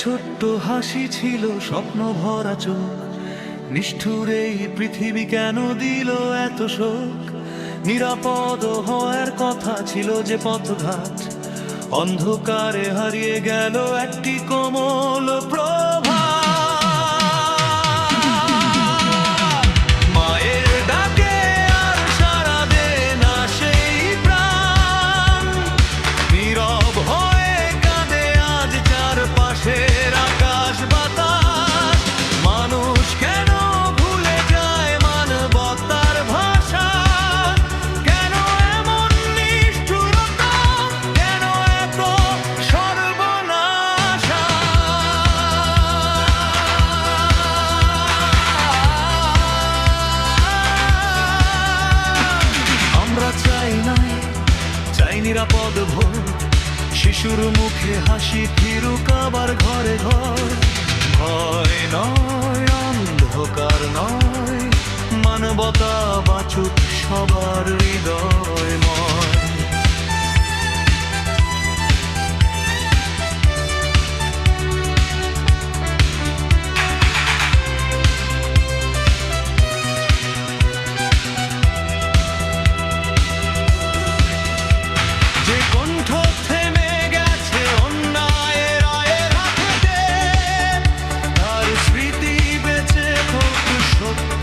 ছোট্ট হাসি ছিল স্বপ্ন ভরা চোখ, নিষ্ঠুর এই পৃথিবী কেন দিল এত শোক। নিরাপদ হওয়ার কথা ছিল যে পথঘাট, অন্ধকারে হারিয়ে গেল একটি কোমল প্রভা। মায়ের ডাকে আর সাড়া দে না সেই প্রাণ, নীরব হয়ে কাঁদে আজ চারপাশের আকাশ বাতাস। মানুষ কেন ভুলে যায় মানবতার ভাষা, কেন এমন নিষ্ঠুরতা, কেন এত সর্বনাশা। আমরা চাই নিরাপদ ভোর, শিশুর মুখে হাসি ফিরুক আবার ঘরে ঘর। ভয় নয়, অন্ধকার নয়, মানবতা বাঁচুক সবার হৃদয়ময়। যে কণ্ঠ থেমে গেছে অন্যায়ের রায়ের হাতে, তার স্মৃতি বেঁচে হোক সত্য